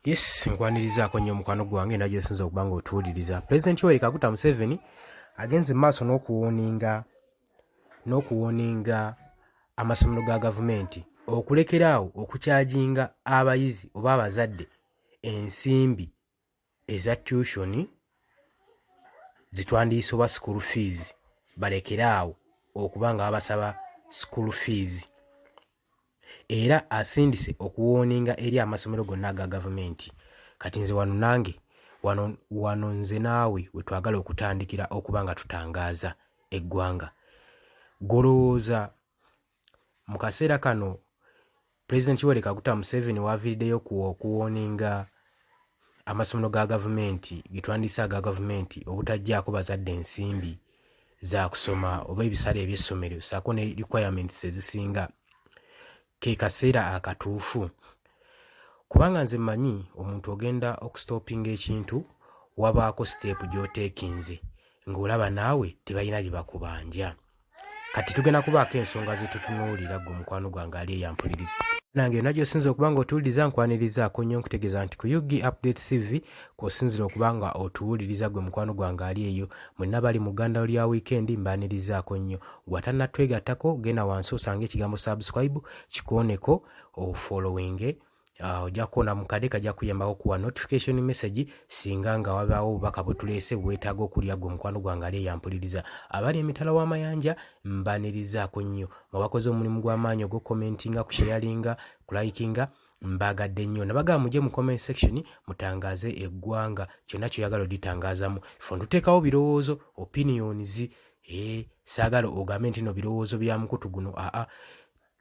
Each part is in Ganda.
Yes, nkwanirizaako nnyo mukwano gwange era gyesinza okuba nga otuwuliriza. Pulezidenti Yoweri Kaguta Museveni agenze mu maaso n'okuwooninga amasomero ga gavumenti okulekeraawo okukyajinga abayizi oba abazadde ensimbi eza tuition zitwandiisa oba school fees, balekeraawo okuba nga babasaba school fees. Era asindise okuwooninga eri amasomero gonna aga gavumenti. Kati nze wano nange wano nze naawe we twagala okutandikira okuba nga tutangaaza eggwanga. Golowooza mu kaseera kano Pulezidenti Yoweri Kaguta Museveni w'aviiriddeyo okuwooninga amasomero ga gavumenti ge twandiisa aga gavumenti obutajjaako bazadde ensimbi za kusoma oba ebisale eby'essomero ssaako ne requirements ezisinga, ke kaseera akatuufu? Kubanga nze mmanyi omuntu ogenda okustopinga ekintu wabaako siteepu gy'oteekinze ng'olaba naawe tebalina gye bakubanja. Kati tugenda kubaako ensonga zitutunuulira ggwe mukwano gwange ali eyampuliriza. Nange yonna gy'osinza okuba nga otuwuliriza nkwanirizaako nnyo nkutegeeza nti ku UG Update TV kw'osinzira okuba nga otuwuliriza ggwe mukwano gwange ali eyo. Mwenna bali mu gganda lya wiikendi mbaanirizaako nnyo. Gw'atannatwegattako genda wansi osange ekigambo subscribe kikooneko ofollowinge. Ojja kuwona mu kadde kajja kuyambako okuwa notification message singa nga wabaawo obubaka bwe tuleese bwetaaga okulya ggwe mukwano gwange ali eyampuliriza. Abali emitala w'amayanja mbaanirizaako nnyo. Mwabakoze omulimu gw'amaanyi ogw'okumentinga, kusharinga, kulayikinga, mbaagadde nnyo. Nabagamba mujje mu comment section mutangaaze eggwanga kyonna kyoyagala oditangaazamu. Ffe ntuteekawo birowoozo opinions. Saagala ogambe nti no birowoozo bya mukutu guno.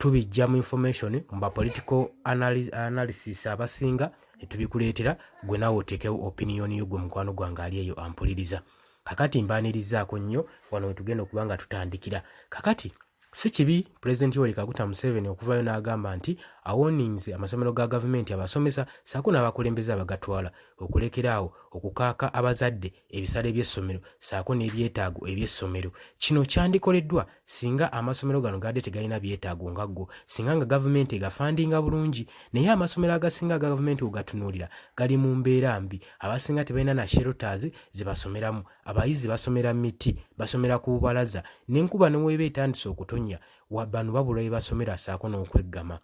Tubijja mu information mba political analysis abasinga ne tubikuleetera gwe naawe oteekewo opinion yo gwe mukwano gwange ali eyo ampuliriza. Kakati mbaanirizaako nnyo wano we tugenda okuba nga tutandikira. Kakati si kibi Pulezidenti Yoweri Kaguta Museveni okuvaayo n'agamba nti awooninze amasomero ga gavumenti abasomesa ssaako n'abakulembeze abagatwala okulekeraawo okukaaka abazadde ebisale by'essomero ssaako n'ebyetaago eby'essomero. Kino kyandikoleddwa singa amasomero gano gadde tegalina byetaago nga go, singa nga gavumenti egafandinga bulungi. Naye amasomero agasinga aga gavumenti ogatunuulira gali mu mbeera mbi. Abasinga tebalina na shelters ze basomeramu, abayizi basomera mu miti, basomera ku bubalaza, n'enkuba ne weeba etandise okutonya bano babula bye basomera ssaako n'okweggama.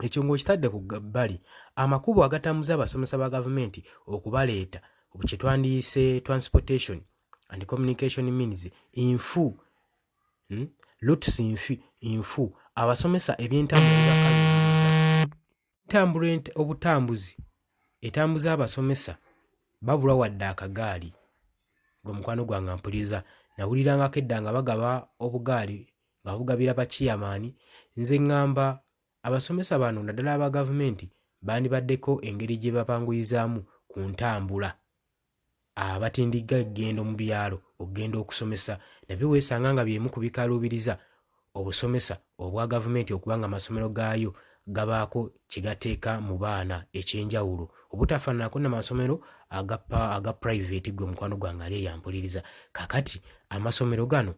Ekyo ng'okitadde ku bbali, amakubo agatambuza abasomesa ba gavumenti okubaleeta kye twandiyise transportation and communication means infu, routes infu, abasomesa obutambuzi etambuza abasomesa babula wadde akagaali. Gwe mukwano gwange mpuliriza, nawulirangako edda nga bagaba obugaali nga bugabira bakiyamaani. Nze ŋŋamba abasomesa bano naddala aba gavumenti bandibaddeko engeri gye bapanguyizaamu ku ntambula. Abatindiga eggendo mu byalo okugenda okusomesa nabyo weesanga nga byemu ku bikaluubiriza obusomesa obwa gavumenti okuba nga amasomero gaayo gabaako kye gateeka mu baana ekyenjawulo obutafaananako n'amasomero aga private. Gwe mukwano gwange ali eyampuliriza. Kakati amasomero gano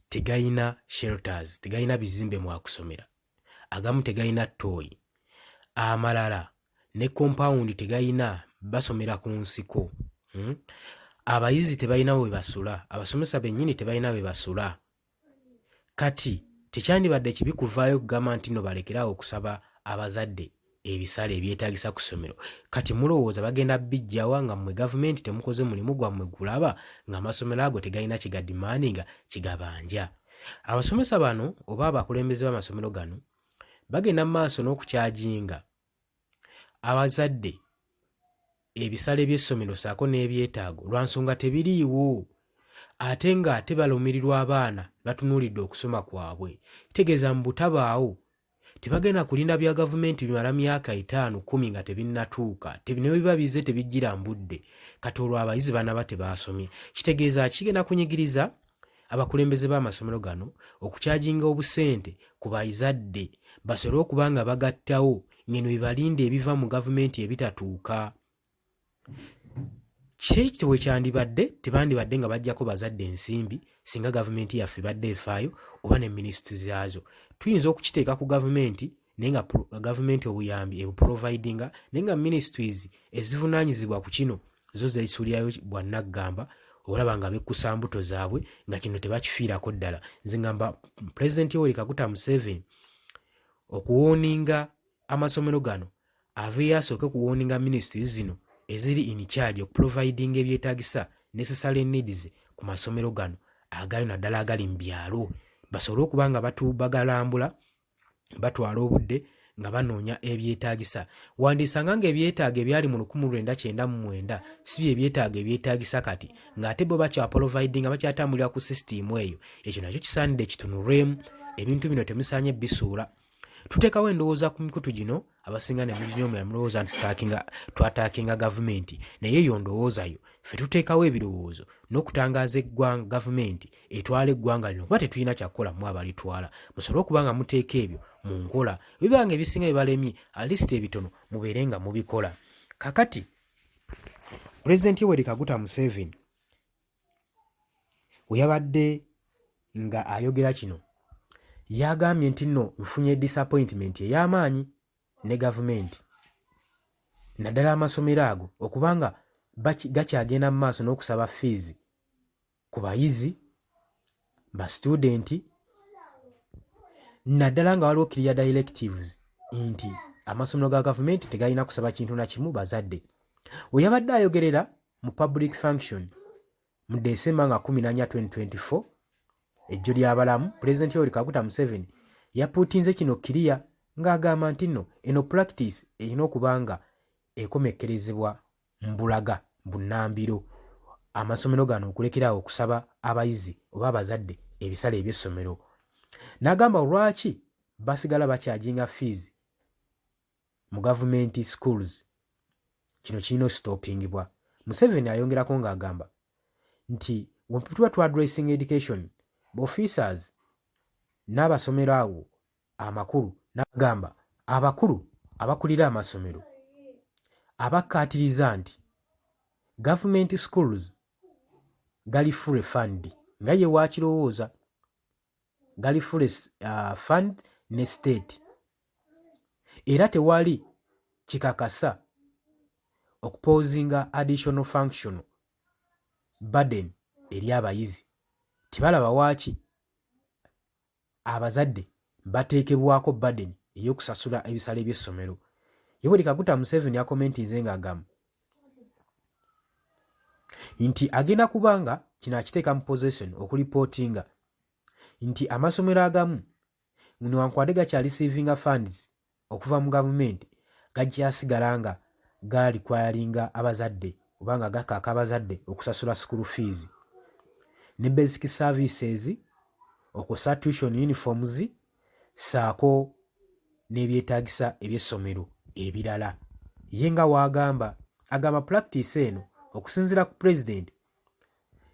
tegayina shelters, tegayina bizimbe mwakusomera, agamu tegayina ttooyi, amalala ne compound tegayina, basomera ku nsiko. Abayizi tebalina we basula, abasomesa bennyini tebalina we basula. Kati tekyandibadde kibi kuvaayo kugamba nti no balekeraawo okusaba abazadde ebisale ebyetaagisa ku ssomero. Kati mulowooza bagenda bijjawa nga mmwe gavumenti temukoze mulimu gwammwe gulaba ng'amasomero ago tegalina kigadimaaninga kigabanja. Abasomesa bano oba abakulembeze b'amasomero gano bagenda mu maaso n'okukyajinga abazadde ebisale by'essomero ssaako n'ebyetaago lwa nsonga tebiriiwo, ate ng'ate balumirirwa abaana batunuulidde okusoma kwabwe. Tegeeza mu butabaawo tebagenda kulinda bya gavumenti bimala myaka 5, 10 nga tebinnatuuka, ne biba bizze tebijjira mbudde. Kati olwo abayizi banaba tebaasomye. Kitegeeza kigenda kunyigiriza abakulembeze b'amasomero gano okukyajinga obusente ku bazadde basobole okuba nga bagattawo ng'eno bibalinda ebiva mu gavumenti ebitatuuka. Kiki bwe kyandibadde tebandibadde nga bajjako bazadde ensimbi singa gavumenti yaffe badde efaayo oba ne minisitule zaazo. Tuyinza okukiteeka ku gavumenti naye nga gavumenti obuyambi ebuprovidinga, naye nga ministries ezivunaanyizibwa ku kino zo zeesuulirayo bwannaggamba, olaba nga bekkusa mbuto zaabwe nga kino tebakifiirako ddala. Nze ngamba Pulezidenti Yoweri Kaguta Museveni okuwooninga amasomero gano aveeyo asooke kuwooninga ministries zino eziri in charge okuprovidinga ebyetaagisa necessary needs ku masomero gano agayo naddala agali mu byalo, basobole okuba nga bagalambula batwala obudde nga banoonya ebyetaagisa. Wandiisanga ng'ebyetaago ebyali mu 1999 si bye byetaago ebyetaagisa kati, ng'ate bo bakyaprovidinga bakyatambulira ku sisitiimu eyo. Ekyo nakyo kisaanidde kitunulwemu, ebintu bino temusaanye bisuula. Tuteekawo endowooza ku mikutu gino abasinga ne muginyomera mulowooza nti twataakinga gavumenti, naye eyo ndowooza yo ffe tuteekawo ebirowoozo n'okutangaaza eggwanga gavumenti etwala eggwanga lino kuba tetulina kyakukola mu abalitwala. Musobole okuba nga muteeka ebyo mu nkola, bibanga ebisinga bibalemye at ebitono mubeere nga mubikola. Kakati Pulezidenti Yoweri Kaguta Museveni we yabadde nga ayogera kino yagambye nti nno nfunye disappointment ey'amaanyi ne gavumenti naddala amasomero ago okubanga gakyagenda mu maaso n'okusaba fees ku bayizi ba studenti, naddala nga waliwo clear directives nti amasomero ga gavumenti tegalina kusaba kintu na kimu bazadde. We yabadde ayogerera mu public function mu December nga 14, 2024 ejjo ly'abalamu, Pulezidenti Yoweri Kaguta Museveni yapuutinze kino kiriya ng'agamba nti nno eno practice erina okuba nga ekomekkerezebwa mu bulaga bunnambiro, amasomero gano okulekerawo okusaba abayizi oba abazadde ebisale eby'essomero. N'agamba lwaki basigala bakyajinga fees mu gavumenti schools, kino kirina ositoppingibwa. Museveni ayongerako ng'agamba nti when tuba tu addressing education officers n'abasomero awo amakulu, n'agamba abakulu abakulira amasomero abakkaatiriza nti government schools gali full fund, nga ye waakirowooza gali full fund ne state, era tewali kikakasa okupozinga additional functional burden eri abayizi. Tibalaba waaki abazadde bateekebwako burden ey'okusasula ebisale by'essomero. Yoweri Kaguta Museveni yakomentinze ng'agamba nti agenda kubanga kino akiteeka mu possession okulipootinga nti amasomero agamu newankubadde gakyareceiving funds okuva mu gavumenti gajjasigala nga galikwayalinga abazadde oba nga gakaaka abazadde okusasula school fees ne basic services, okusa tuition uniforms, saako n'ebyetaagisa eby'essomero ebirala. Ye nga wagamba practice eno okusinziira ku President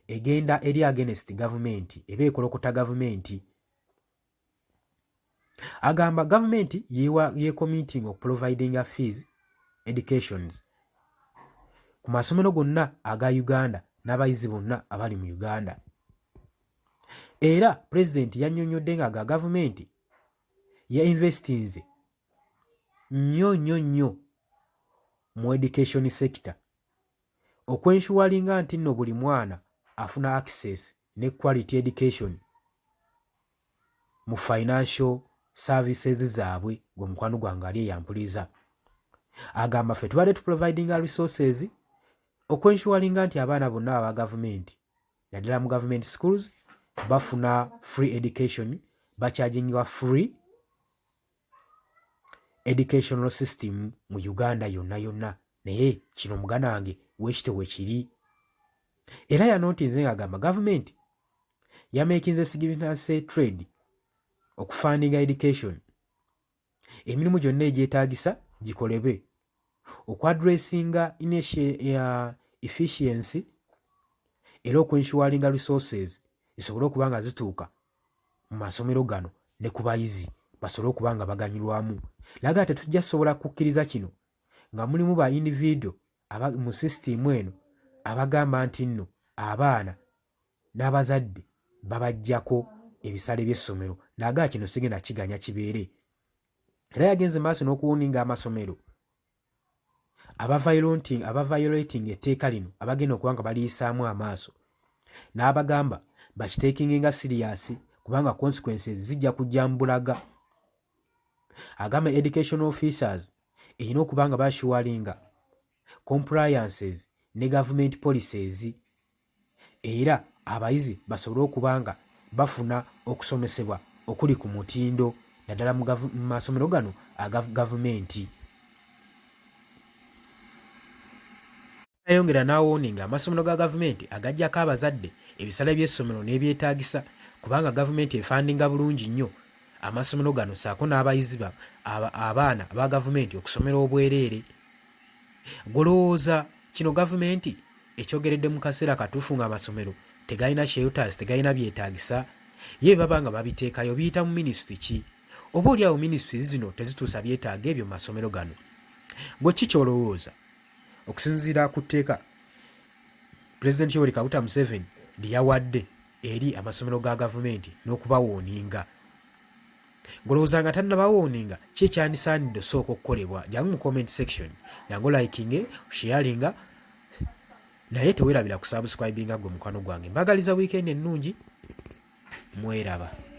egenda eri against gavumenti, eba ekolokota gavumenti. Agamba gavumenti yeecommitting okuprovidinga fees educations ku masomero gonna aga Uganda n'abayizi bonna abali mu Uganda. Era President yannyonnyodde nga gavumenti ya investinze nnyo mu education sector okwenshuwalinga nti nno buli mwana afuna access ne quality education mu financial services zaabwe. Gwe mukwano gwange ali eyampuliza agamba ffe tubadde tuprovidinga resources okwenshuwalinga nti abaana bonna aba gavumenti naddala mu government schools bafuna free education, bakyajingibwa free educational system mu Uganda yonna. Naye kino muganange weekito wekiri. Era yanootinze ng'agamba gavumenti yamakinze significant trade okufundinga education, emirimu gyonna egyetaagisa gikolebwe, okwadressinga efficiency era okwenshuwalinga resources zisobole okuba nga zituuka mu masomero gano ne ku bayizi basobole okuba nga baganyulwamu. Laga tetujja sobola kukkiriza kino nga mulimu ba individual mu sisitimu eno abagamba nti nno abaana n'abazadde babajjako ebisale by'essomero. Laga kino sigenda kiganya kibeere. era yagenze maaso n'okuwoninga amasomero abavayoleting etteeka lino abagenda okuba nga baliyisaamu amaaso n'abagamba bakiteekinge nga siriyasi kubanga consequences zijja kujja mu bulaga. Agamba education officers erina okuba nga bashuwalinga compliances ne government policies era abayizi basobole okuba nga bafuna okusomesebwa okuli ku mutindo naddala mu masomero gano aga gavumenti. Ayongera n'awoninga amasomero ga gavumenti agajjako abazadde ebisale by'essomero n'ebyetaagisa kubanga gavumenti efandinga bulungi nnyo amasomero gano saako n'abayizi abaana aba gavumenti okusomera obwereere. Golowooza kino gavumenti ekyogeredde mu kaseera katuufu ng'amasomero tegalina shelters, tegalina byetaagisa, ye baba nga babiteekayo biyita mu minisitule ki? Oba oliawo minisitule zino tezituusa byetaaga ebyo mu masomero gano. Gwe ki kyolowooza okusinziira ku tteeka Pulezidenti Yoweri Kaguta Museveni lye yawadde eri amasomero ga gavumenti n'okubawooninga? Ngolowooza nga tannabawooninga ki ekyandisaanidde osooka okukolebwa? Jangu mu comment section, jangu likinge, sharinga, naye teweerabira kusubscribinga gwe mukwano gwange. Mbagaliza weekend ennungi, mweraba.